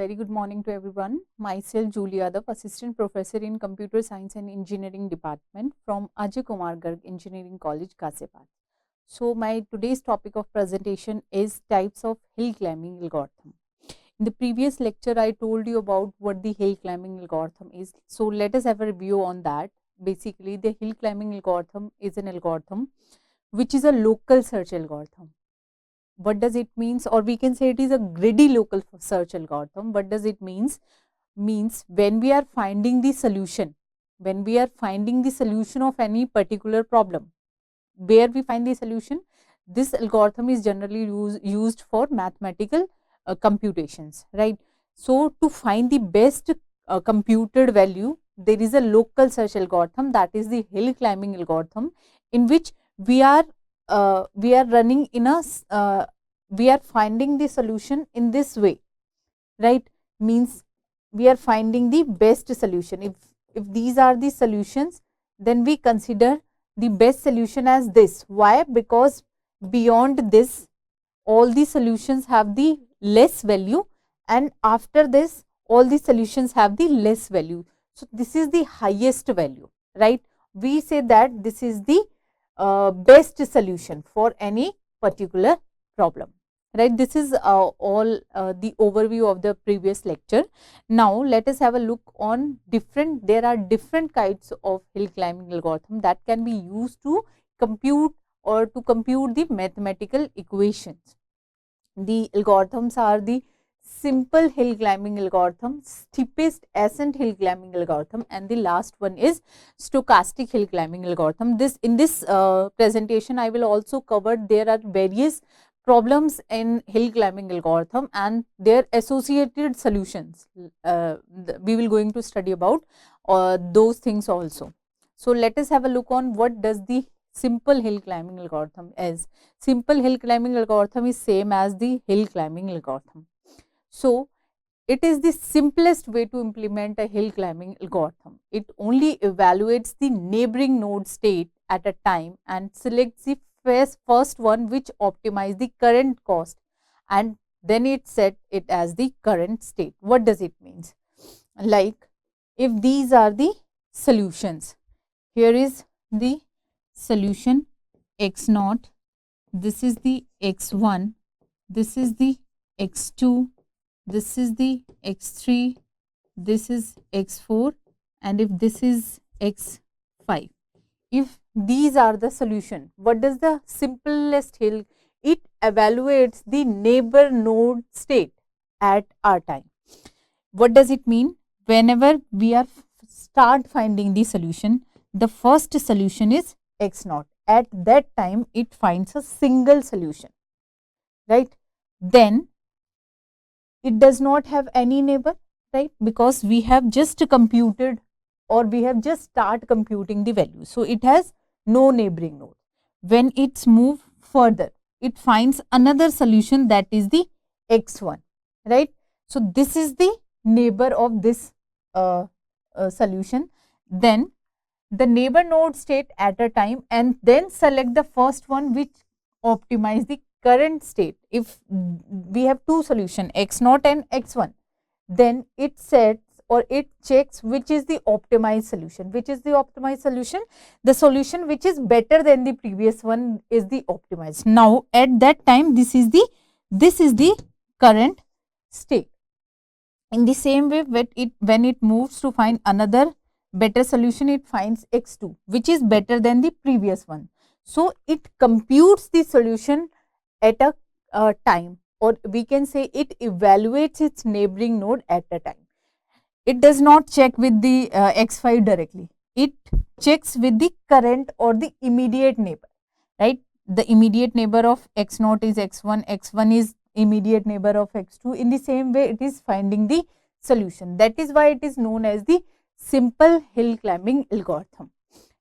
very good morning to everyone. Myself Juli Yadav, Assistant Professor in Computer Science and Engineering Department from Akgec Engineering College, Ghaziabad. So my today's topic of presentation is types of hill climbing algorithm. In the previous lecture, I told you about what the hill climbing algorithm is. So let us have a review on that. Basically, the hill climbing algorithm is an algorithm which is a local search algorithm. What does it means? Or we can say it is a greedy local search algorithm. What does it means? Means when we are finding the solution, of any particular problem, where we find the solution, this algorithm is generally used for mathematical computations, right? So to find the best computed value, there is a local search algorithm, that is the hill climbing algorithm, in which we are running in a we are finding the solution in this way, right? Means we are finding the best solution. If these are the solutions, then we consider the best solution as this. Why? Because beyond this, all the solutions have the less value, and after this, all the solutions have the less value. So this is the highest value, right? We say that this is the best solution for any particular problem, right? This is all the overview of the previous lecture. Now let us have a look on there are different kinds of hill climbing algorithm that can be used to compute the mathematical equations. The algorithms are the simple hill climbing algorithm, steepest ascent hill climbing algorithm, and the last one is stochastic hill climbing algorithm. In this presentation, I will also cover there are various problems in hill climbing algorithm and their associated solutions. We will going to study about those things also. So let us have a look on what does the simple hill climbing algorithm is. Simple hill climbing algorithm is same as the hill climbing algorithm. So it is the simplest way to implement a hill climbing algorithm. It only evaluates the neighboring node state at a time and selects the first one which optimize the current cost, and then it set it as the current state. What does it means? Like if these are the solutions, here is the solution x0, this is the x1, this is the x2, this is the x3, this is x4, and if this is x5. If these are the solution, what does the simplest hill? It evaluates the neighbor node state at our time. What does it mean? Whenever we are start finding the solution, the first solution is x0. At that time, it finds a single solution, right? Then it does not have any neighbor, right? Because we have just computed, or we have just start computing the value. So it has no neighboring node. When it's move further, it finds another solution, that is the x1, right? So this is the neighbor of this solution. Then the neighbor node state at a time, and then select the first one which optimize the current state. If we have two solution x0 and x1, then it sets or it checks which is the optimized solution. Which is the optimized solution? The solution which is better than the previous one is the optimized. Now at that time, this is the current state. In the same way, when it moves to find another better solution, it finds x2 which is better than the previous one. So it computes the solution at a time, or we can say it evaluates its neighboring node at a time. It does not check with the x5 directly. It checks with the current or the immediate neighbor, right? The immediate neighbor of x0 is x1, x1 is immediate neighbor of x2. In the same way, it is finding the solution. That is why it is known as the simple hill climbing algorithm,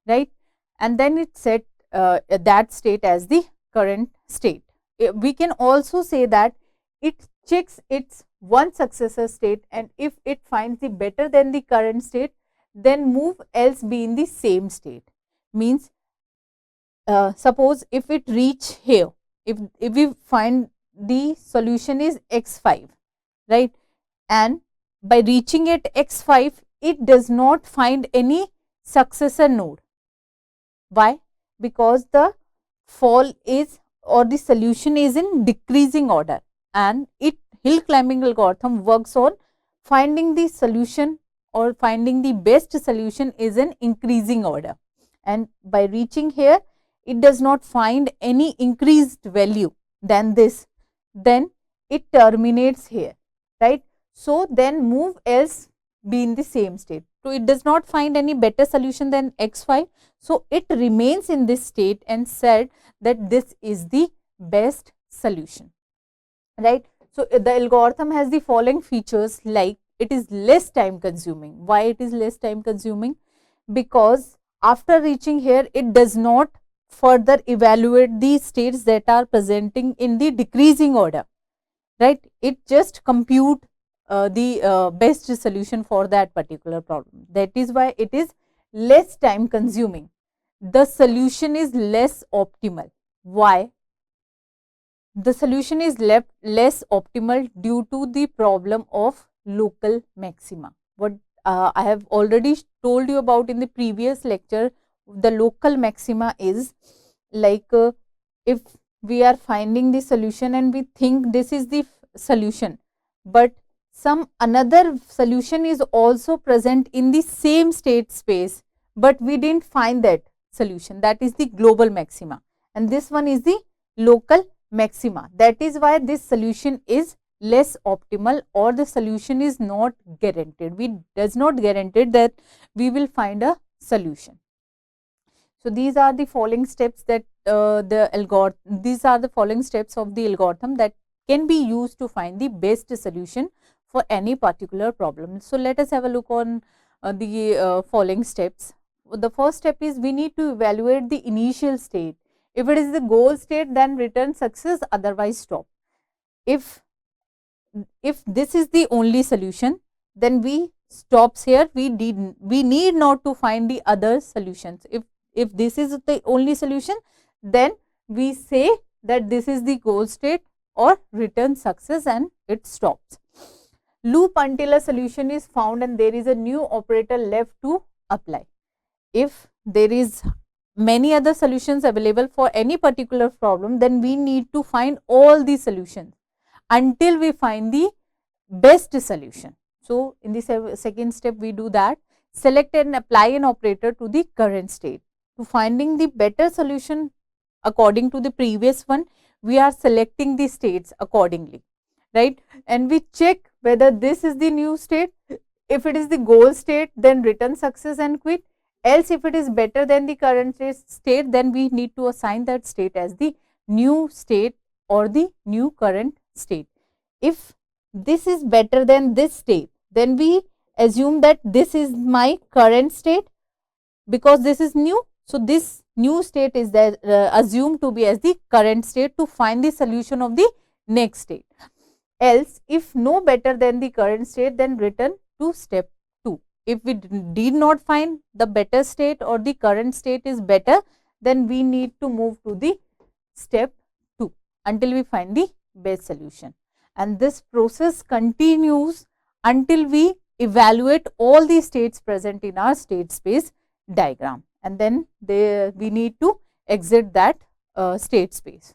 right? And then it set that state as the current state. We can also say that it checks its one successor state, and if it finds the better than the current state, then move else be in the same state. Means suppose if it reach here, if we find the solution is x5, right? and by reaching at x5 it does not find any successor node. Why? Because the fall is, or the solution is in decreasing order, and hill climbing algorithm works on finding the solution or finding the best solution is in increasing order, and by reaching here it does not find any increased value than this, then it terminates here, right? So then move else be in the same state. So it does not find any better solution than x5, so it remains in this state and said that this is the best solution, right? So the algorithm has the following features, like it is less time consuming. Why it is less time consuming? Because after reaching here it does not further evaluate the states that are presenting in the decreasing order, right? It just compute the best solution for that particular problem. That is why it is less time consuming. The solution is less optimal. Why? The solution is less optimal due to the problem of local maxima. What I have already told you about in the previous lecture, the local maxima is like if we are finding the solution and we think this is the solution, but some another solution is also present in the same state space, but we didn't find that solution, that is the global maxima, and this one is the local maxima. That is why this solution is less optimal, or the solution is not guaranteed. We does not guarantee that we will find a solution. So these are the following steps that these are the following steps of the algorithm that can be used to find the best solution for any particular problem. So let us have a look on the following steps. The first step is we need to evaluate the initial state. If it is the goal state, then return success, otherwise stop. If this is the only solution, then we stops here. We need not to find the other solutions. If this is the only solution, then we say that this is the goal state or return success and it stops. Loop until a solution is found and there is a new operator left to apply. If there is many other solutions available for any particular problem, then we need to find all the solutions until we find the best solution. So in the second step we do that. Select and apply an operator to the current state. To finding the better solution according to the previous one, we are selecting the states accordingly, right? And we check whether this is the new state. If it is the goal state, then return success and quit. Else if it is better than the current state, then we need to assign that state as the new state or the new current state. If this is better than this state, then we assume that this is my current state because this is new. So this new state is assumed to be as the current state to find the solution of the next state. Else if no better than the current state, then return to step 2. If we did not find the better state or the current state is better, then we need to move to the step 2 until we find the best solution. And this process continues until we evaluate all the states present in our state space diagram, and then we need to exit that state space.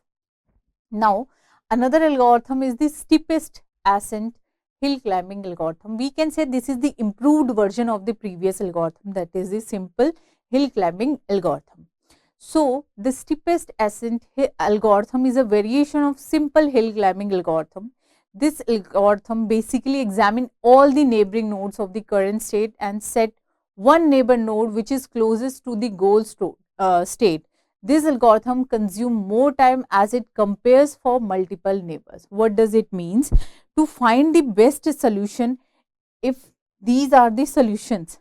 Now another algorithm is the steepest ascent hill climbing algorithm. We can say this is the improved version of the previous algorithm, that is the simple hill climbing algorithm. So the steepest ascent algorithm is a variation of simple hill climbing algorithm. This algorithm basically examines all the neighboring nodes of the current state and set one neighbor node which is closest to the goal state. This algorithm consumes more time as it compares for multiple neighbors. What does it mean? To find the best solution, if these are the solutions,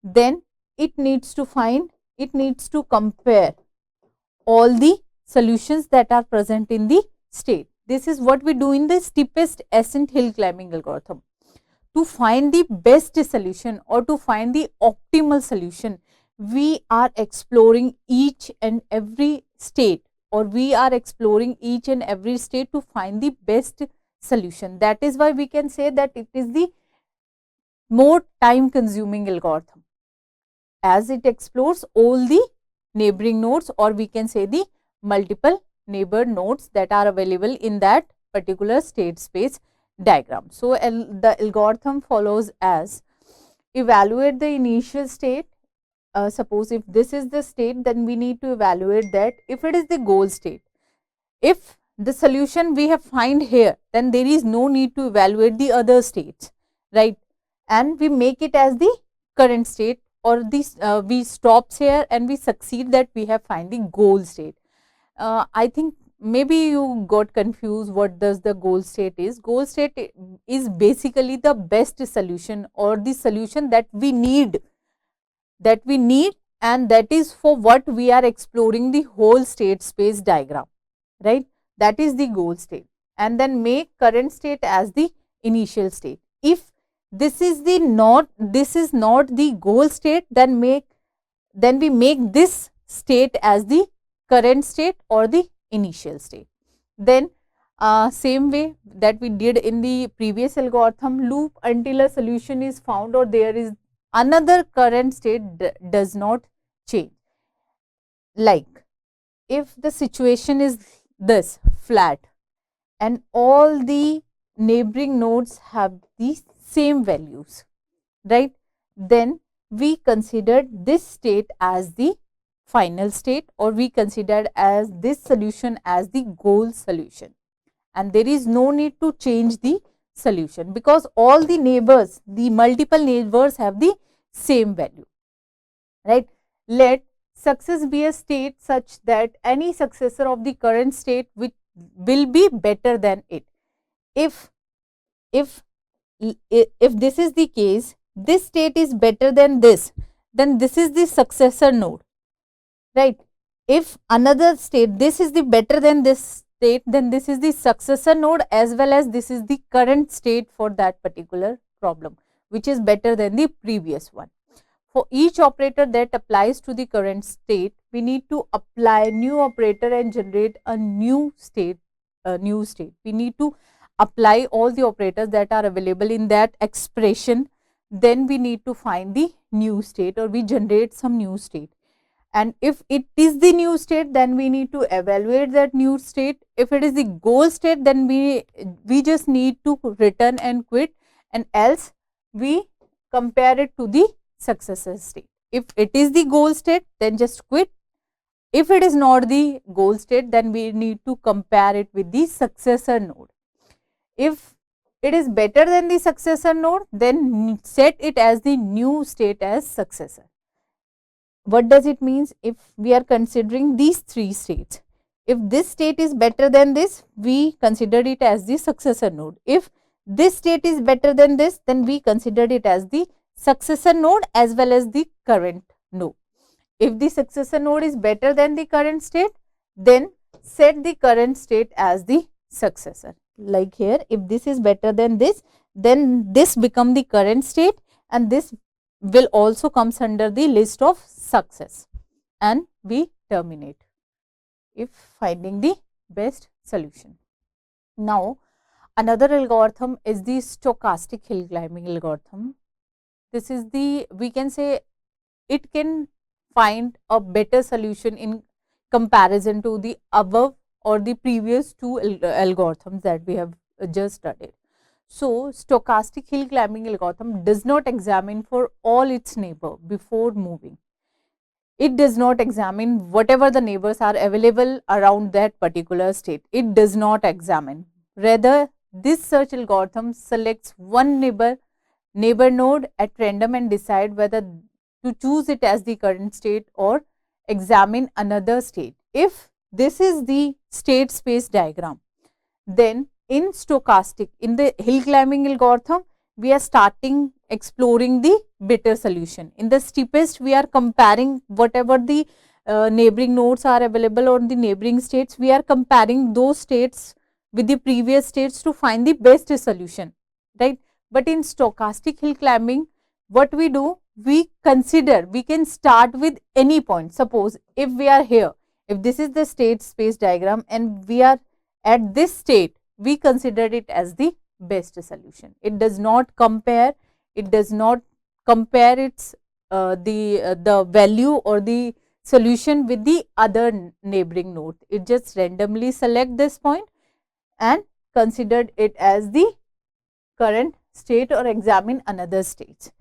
then it needs to compare all the solutions that are present in the state. This is what we do in the steepest ascent hill climbing algorithm. To find the best solution or to find the optimal solution, we are exploring each and every state, or we are exploring each and every state to find the best solution. That is why we can say that it is the more time consuming algorithm, as it explores all the neighboring nodes, or we can say the multiple neighbor nodes that are available in that particular state space diagram. So, the algorithm follows as: evaluate the initial state. Suppose if this is the state, then we need to evaluate that if it is the goal state. If the solution we have find here, then there is no need to evaluate the other states, right? And we make it as the current state, or this we stops here and we succeed that we have find the goal state. I think maybe you got confused what does the goal state is. Goal state is basically the best solution, or the solution that we need, and that is for what we are exploring the whole state space diagram, right? That is the goal state. And then make current state as the initial state. If this is not the goal state, then we make this state as the current state or the initial state. Then same way that we did in the previous algorithm, loop until a solution is found or there is another current state does not change. Like if the situation is this flat and all the neighboring nodes have the same values, right? Then we considered this state as the final state, or we considered as this solution as the goal solution, and there is no need to change the solution because all the neighbors, the multiple neighbors have the same value, right? Let success be a state such that any successor of the current state which will be better than it. If this is the case, this state is better than this, then this is the successor node, right? If another state, this is the better than this state, then this is the successor node, as well as this is the current state for that particular problem, which is better than the previous one. For each operator that applies to the current state, we need to apply new operator and generate a new state. We need to apply all the operators that are available in that expression. Then we need to find the new state, or we generate some new state. And if it is the new state, then we need to evaluate that new state. If it is the goal state, then we just need to return and quit, and else we compare it to the successor state. If it is the goal state, then just quit. If it is not the goal state, then we need to compare it with the successor node. If it is better than the successor node, then set it as the new state as successor. What does it mean? If we are considering these three states, if this state is better than this, we consider it as the successor node. If this state is better than this, then we consider it as the successor node as well as the current node. If the successor node is better than the current state, then set the current state as the successor. Like here, if this is better than this, then this become the current state, and this will also comes under the list of success, and we terminate if finding the best solution. Now, another algorithm is the stochastic hill climbing algorithm. This is the, we can say, it can find a better solution in comparison to the above or the previous two algorithms that we have just studied. So, stochastic hill climbing algorithm does not examine for all its neighbor before moving. It does not examine whatever the neighbors are available around that particular state. It does not examine. Rather, this search algorithm selects one neighbor node at random and decide whether to choose it as the current state or examine another state. If this is the state space diagram, then in stochastic, in the hill climbing algorithm, we are starting exploring the better solution. In the steepest, we are comparing whatever the neighboring nodes are available on the neighboring states. We are comparing those states with the previous states to find the best solution, right? But in stochastic hill climbing, what we do, we consider, we can start with any point. Suppose if we are here, if this is the state space diagram and we are at this state, we considered it as the best solution. It does not compare, it does not compare its the value or the solution with the other neighboring node. It just randomly select this point and considered it as the current state or examine another state.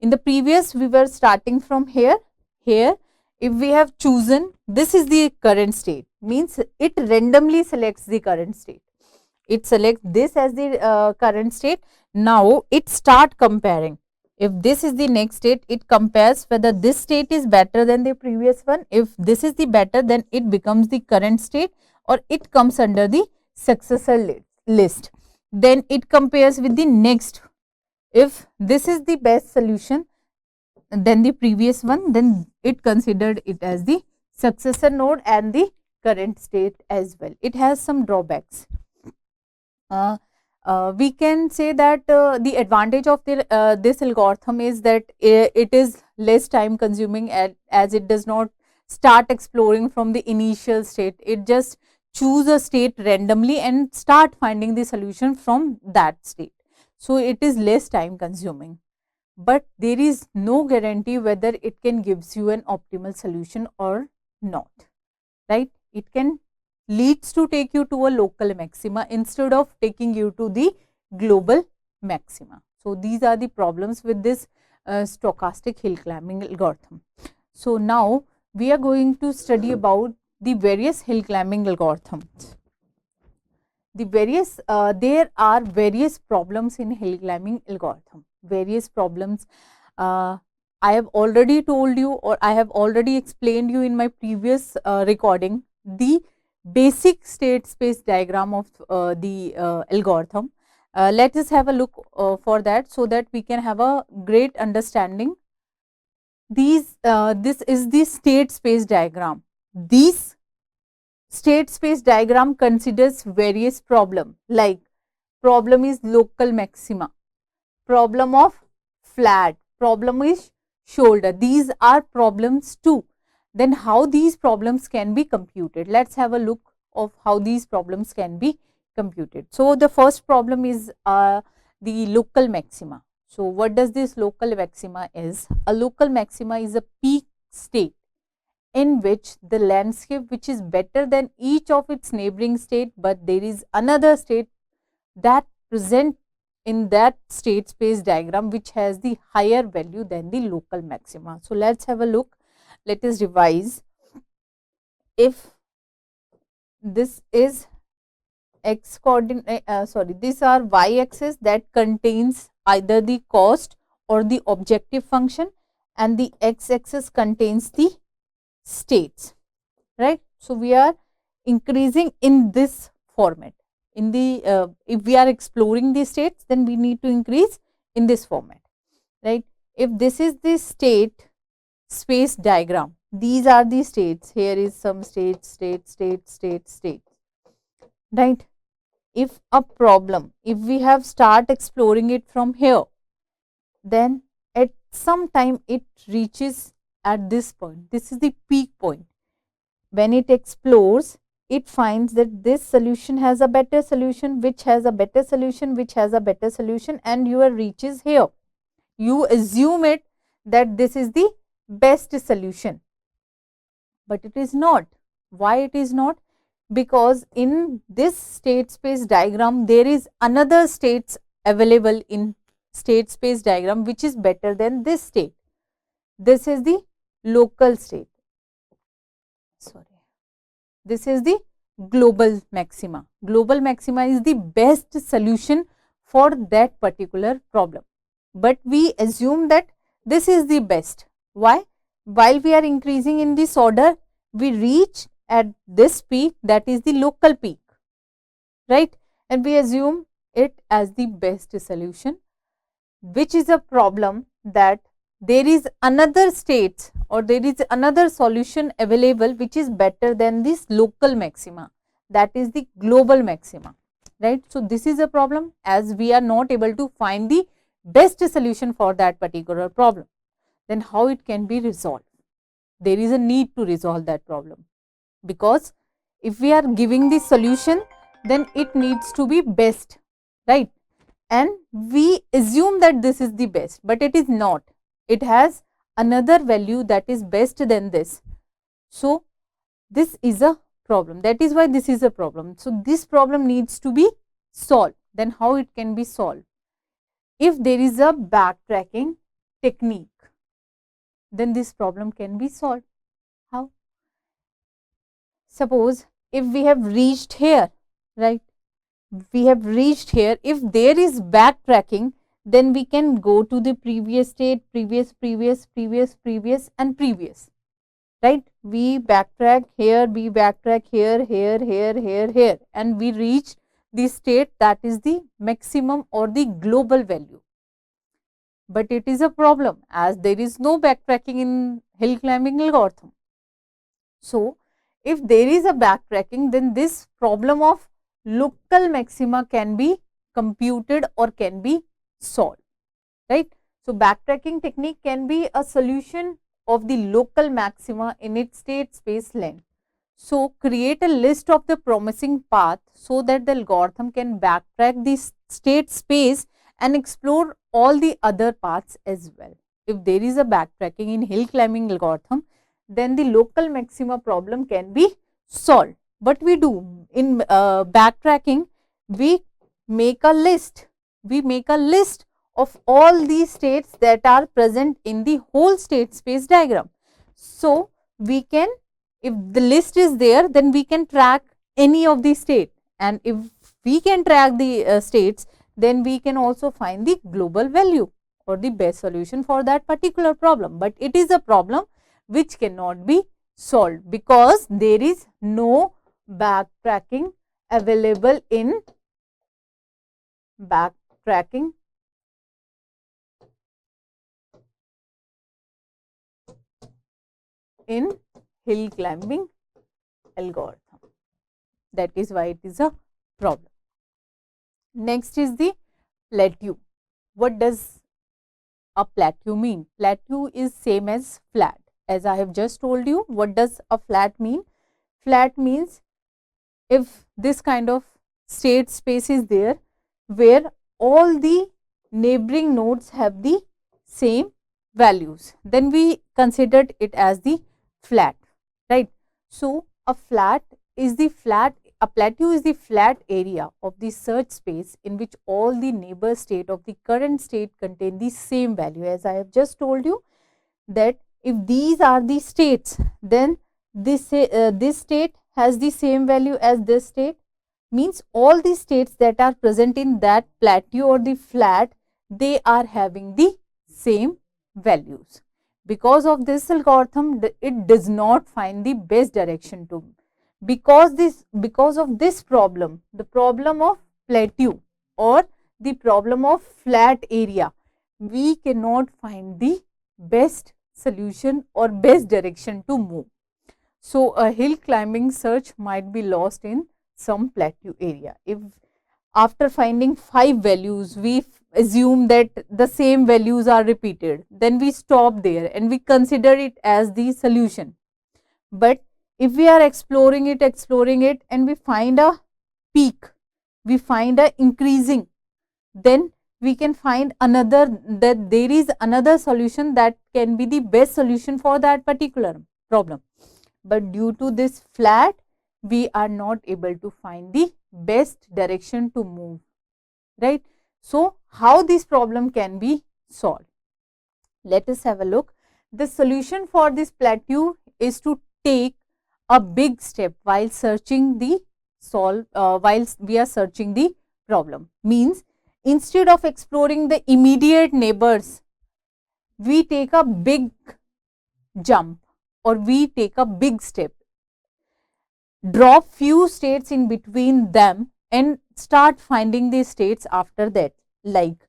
In the previous, we were starting from here. Here, if we have chosen this is the current state, means it randomly selects the current state. It selects this as the current state. Now it start comparing. If this is the next state, it compares whether this state is better than the previous one. If this is the better, then it becomes the current state or it comes under the successor list. Then it compares with the next. If this is the best solution than the previous one, then it considered it as the successor node and the current state as well. It has some drawbacks. We can say that the advantage of this algorithm is that it is less time consuming, as it does not start exploring from the initial state. It just choose a state randomly and start finding the solution from that state. So it is less time consuming, but there is no guarantee whether it can gives you an optimal solution or not, right? It can leads to take you to a local maxima instead of taking you to the global maxima. So these are the problems with this stochastic hill climbing algorithm. So now we are going to study about the various hill climbing algorithms. The various there are various problems in hill climbing algorithm. Various problems. I have already told you, or I have already explained you in my previous recording, the basic state space diagram of the algorithm. Let us have a look for that, so that we can have a great understanding. This is the state space diagram. This state space diagram considers various problems, like problem is local maxima, problem of flat, problem is shoulder. These are problems too. Then how these problems can be computed? Let's have a look of how these problems can be computed. So the first problem is the local maxima. So what does this local maxima is? A local maxima is a peak state in which the landscape which is better than each of its neighboring state, but there is another state that present in that state space diagram which has the higher value than the local maxima. So let's have a look. Let us revise. If this is x coordinate, these are y axis that contains either the cost or the objective function, and the x axis contains the states, right? So we are increasing in this format. In the if we are exploring the states, then we need to increase in this format, right? If this is the state space diagram, these are the states. Here is some state, right? If a problem, if we have start exploring it from here, then at some time it reaches at this point. This is the peak point. When it explores, it finds that this solution has a better solution, which has a better solution, which has a better solution, and your reaches here. You assume it that this is the best solution, but it is not. Why it is not? Because in this state space diagram, there is another states available in state space diagram which is better than this state. This is the local state. This is the global maxima. Global maxima is the best solution for that particular problem, but we assume that this is the best. Why? While we are increasing in this order, we reach at this peak, that is the local peak, right? And we assume it as the best solution, which is a problem that there is another state or there is another solution available which is better than this local maxima, that is the global maxima, right? So this is a problem, as we are not able to find the best solution for that particular problem. Then how it can be resolved? There is a need to resolve that problem, because if we are giving the solution, then it needs to be best, right? And we assume that this is the best, but it is not. It has another value that is best than this. So this is a problem. That is why this is a problem. So this problem needs to be solved. Then how it can be solved? If there is a backtracking technique, then this problem can be solved. How? Suppose if we have reached here, right? We have reached here. If there is backtracking, then we can go to the previous state, previous, and previous. Right? We backtrack here, we backtrack here, here, and we reach the state that is the maximum or the global value. But it is a problem as there is no backtracking in hill climbing algorithm. So, if there is a backtracking, then this problem of local maxima can be computed or can be solved, right? So, backtracking technique can be a solution of the local maxima in its state space length. So, create a list of the promising path so that the algorithm can backtrack the state space and explore all the other paths as well. If there is a backtracking in hill climbing algorithm, then the local maxima problem can be solved. What we do in backtracking, we make a list. We make a list of all these states that are present in the whole state space diagram. So, we can, if the list is there, then we can track any of the state, and if we can track the states, then we can also find the global value or the best solution for that particular problem. But it is a problem which cannot be solved because there is no backtracking available in hill climbing algorithm. That is why it is a problem. Next is the plateau. What does a plateau mean? Plateau is same as flat. As I have just told you, what does a flat mean? Flat means if this kind of state space is there where all the neighboring nodes have the same values, then we considered it as the flat, right? So, a plateau is the flat area of the search space in which all the neighbor state of the current state contain the same value. As I have just told you that if these are the states, then this state has the same value as this state, means all the states that are present in that plateau or the flat, they are having the same values. Because of this algorithm, it does not find the best direction to, because of this problem, the problem of plateau or the problem of flat area, we cannot find the best solution or best direction to move. So, a hill climbing search might be lost in some plateau area. If after finding 5 values, we assume that the same values are repeated, then we stop there and we consider it as the solution. But if we are exploring it and we find a peak, we find a increasing, then we can find another, that there is another solution that can be the best solution for that particular problem. But due to this flat, we are not able to find the best direction to move, right? So, how this problem can be solved? Let us have a look. The solution for this plateau is to take a big step while searching the whilst we are searching the problem. Means instead of exploring the immediate neighbors, we take a big jump or we take a big step, drop few states in between them and start finding the states after that. Like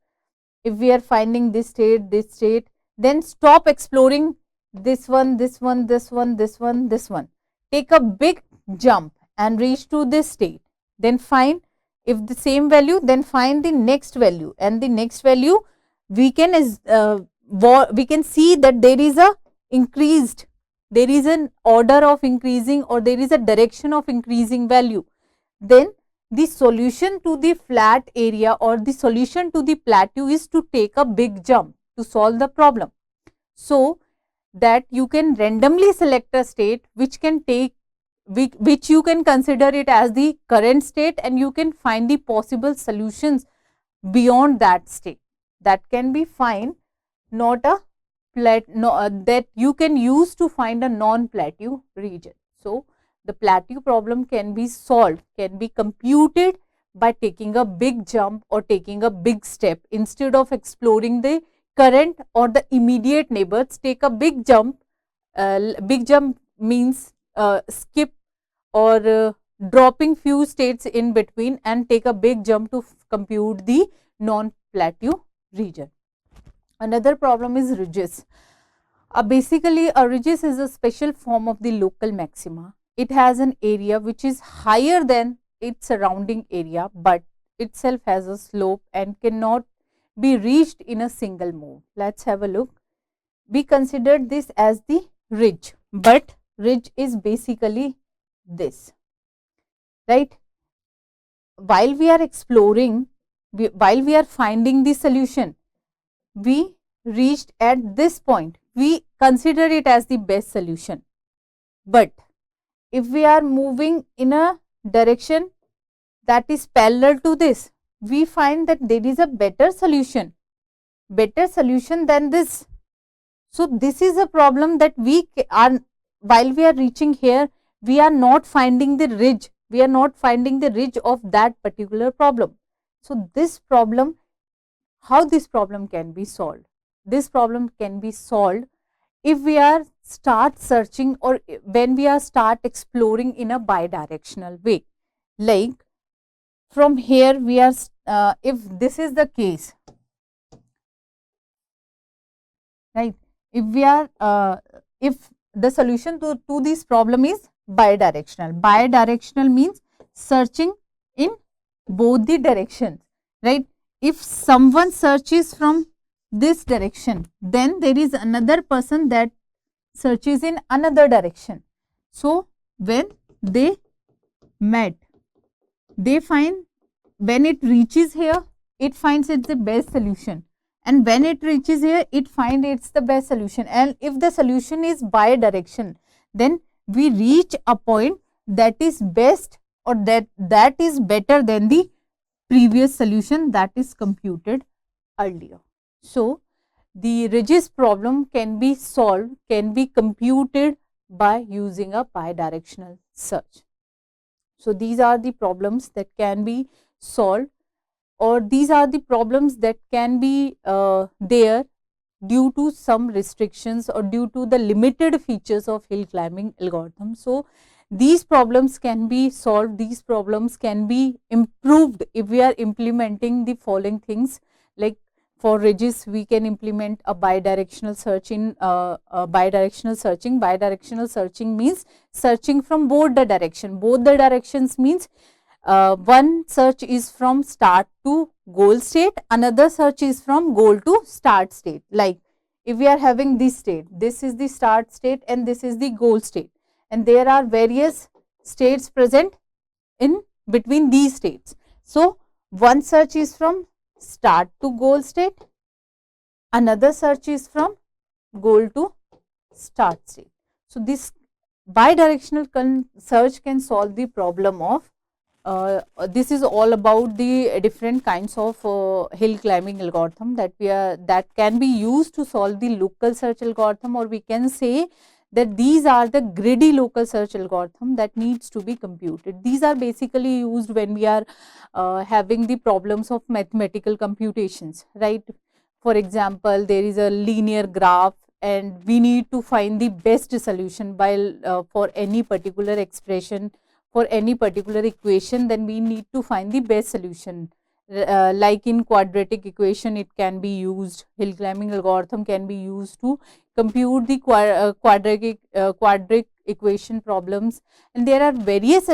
if we are finding this state, then stop exploring this one, this one, this one, this one, this one. Take a big jump and reach to this state. Then find, if the same value, then find the next value, and the next value we can see that there is a increased, there is an order of increasing or there is a direction of increasing value. Then the solution to the flat area or the solution to the plateau is to take a big jump to solve the problem. So that you can randomly select a state which can take, which you can consider it as the current state, and you can find the possible solutions beyond that state. That can be fine, not a that you can use to find a non-plateau region. So the plateau problem can be solved, can be computed by taking a big jump or taking a big step. Instead of exploring the current or the immediate neighbors, take a big jump. Big jump means skip or dropping few states in between, and take a big jump to compute the non-plateau region. Another problem is ridges. Basically, a ridges is a special form of the local maxima. It has an area which is higher than its surrounding area, but itself has a slope and cannot be reached in a single move. Let's have a look. We considered this as the ridge, but ridge is basically this, right? While we are exploring, while we are finding the solution, we reached at this point, we consider it as the best solution. But if we are moving in a direction that is parallel to this, we find that there is a better solution than this. So this is a problem that we are, while we are reaching here, we are not finding the ridge, of that particular problem. So this problem, how this problem can be solved? This problem can be solved if we are start searching, or when we are start exploring in a bidirectional way. Like from here we are, if this is the case, right, if we are if the solution to this problem is bidirectional means searching in both the directions, right? If someone searches from this direction, then there is another person that searches in another direction. So when they met, they find, when it reaches here, it finds it's the best solution, and when it reaches here, it finds it's the best solution. And if the solution is bidirectional, then we reach a point that is best, or that is better than the previous solution that is computed earlier. So the ridges problem can be solved, can be computed by using a bidirectional search. So these are the problems that can be solved, or these are the problems that can be there due to some restrictions or due to the limited features of hill climbing algorithm. So these problems can be solved, these problems can be improved if we are implementing the following things. Like for ridges, we can implement a bidirectional search in bidirectional searching. Bidirectional searching means searching from both the direction. Both the directions means one search is from start to goal state, another search is from goal to start state. Like if we are having this state, this is the start state and this is the goal state, and there are various states present in between these states. So one search is from start to goal state, another search is from goal to start state. So this bidirectional search can solve the problem of this is all about the different kinds of hill climbing algorithm that can be used to solve the local search algorithm, or we can say that these are the greedy local search algorithm that needs to be computed. These are basically used when we are having the problems of mathematical computations, right? For example, there is a linear graph and we need to find the best solution by for any particular expression, for any particular equation, then we need to find the best solution. Like in quadratic equation, it can be used, hill climbing algorithm can be used to compute the quadratic equation problems, and there are various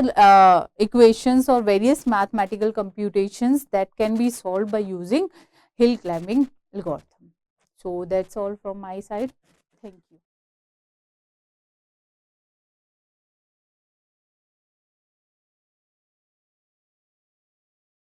equations or various mathematical computations that can be solved by using hill climbing algorithm. So that's all from my side. Thank you.